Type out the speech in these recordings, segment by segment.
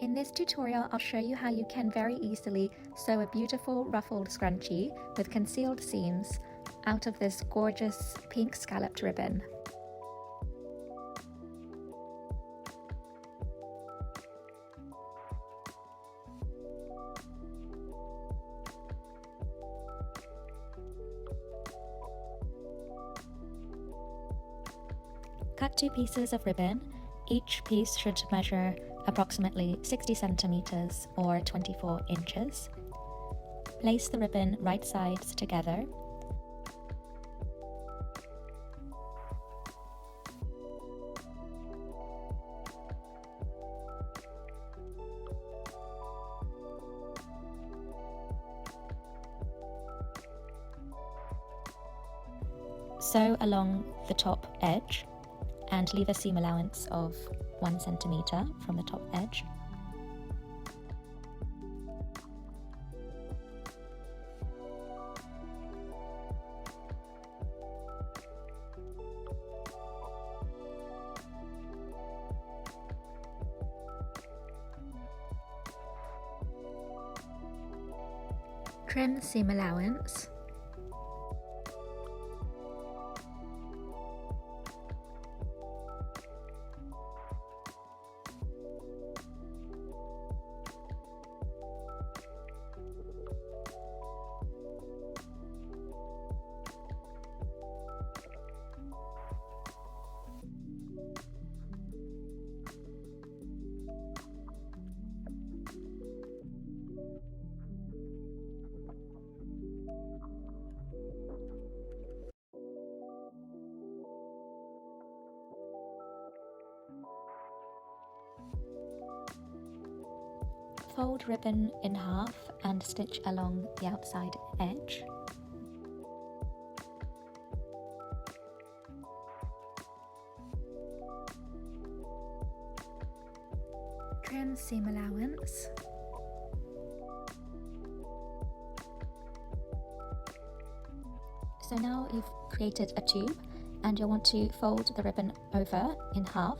In this tutorial, I'll show you how you can very easily sew a beautiful ruffled scrunchie with concealed seams out of this gorgeous pink scalloped ribbon. Cut 2 pieces of ribbon. Each piece should measure approximately 60 centimeters or 24 inches. Place the ribbon right sides together. Sew along the top edge and leave a seam allowance of 1 centimeter from the top edge. Trim seam allowance. Fold ribbon in half and stitch along the outside edge. Trim seam allowance. So now you've created a tube and you'll want to fold the ribbon over in half.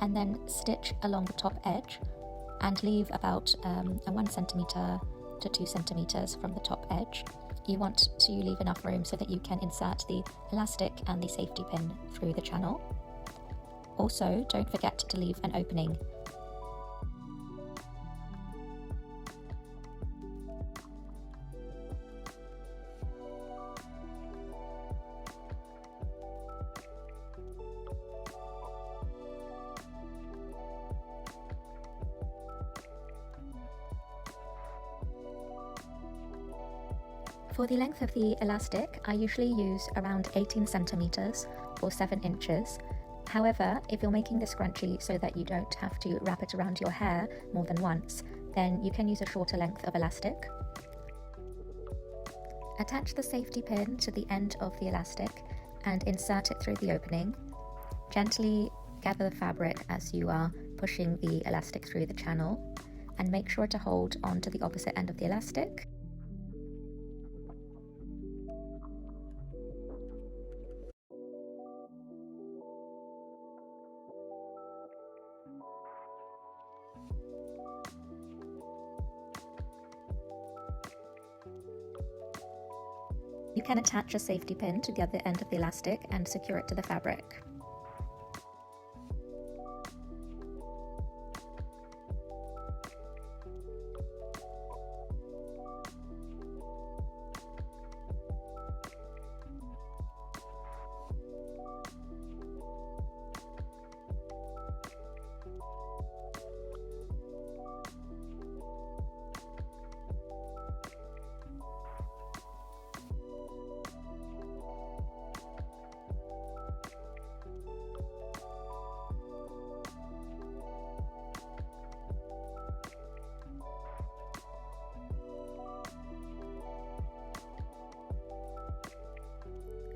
And then stitch along the top edge and leave about a 1 centimeter to 2 centimeters from the top edge. You want to leave enough room so that you can insert the elastic and the safety pin through the channel. Also, don't forget to leave an opening. For the length of the elastic, I usually use around 18 centimeters or 7 inches. However, if you're making the scrunchie so that you don't have to wrap it around your hair more than once, then you can use a shorter length of elastic. Attach the safety pin to the end of the elastic and insert it through the opening. Gently gather the fabric as you are pushing the elastic through the channel, and make sure to hold on to the opposite end of the elastic. You can attach a safety pin to the other end of the elastic and secure it to the fabric.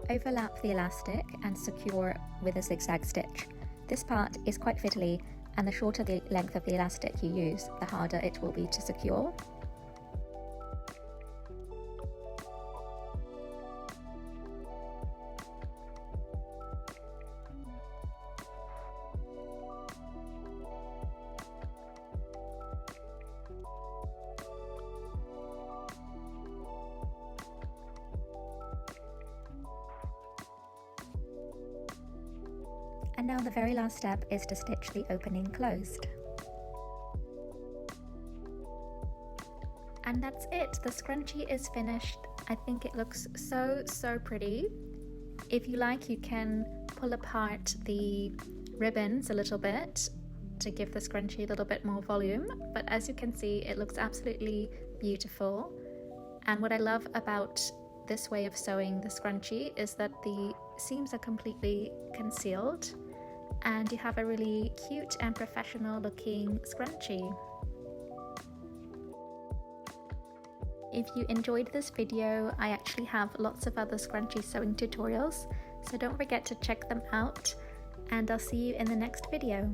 Overlap the elastic and secure with a zigzag stitch. This part is quite fiddly, and the shorter the length of the elastic you use, the harder it will be to secure. And now the very last step is to stitch the opening closed. And that's it, the scrunchie is finished. I think it looks so pretty. If you like, you can pull apart the ribbons a little bit to give the scrunchie a little bit more volume, but as you can see, it looks absolutely beautiful. And what I love about this way of sewing the scrunchie is that the seams are completely concealed and you have a really cute and professional looking scrunchie. If you enjoyed this video, I actually have lots of other scrunchie sewing tutorials, so don't forget to check them out, and I'll see you in the next video.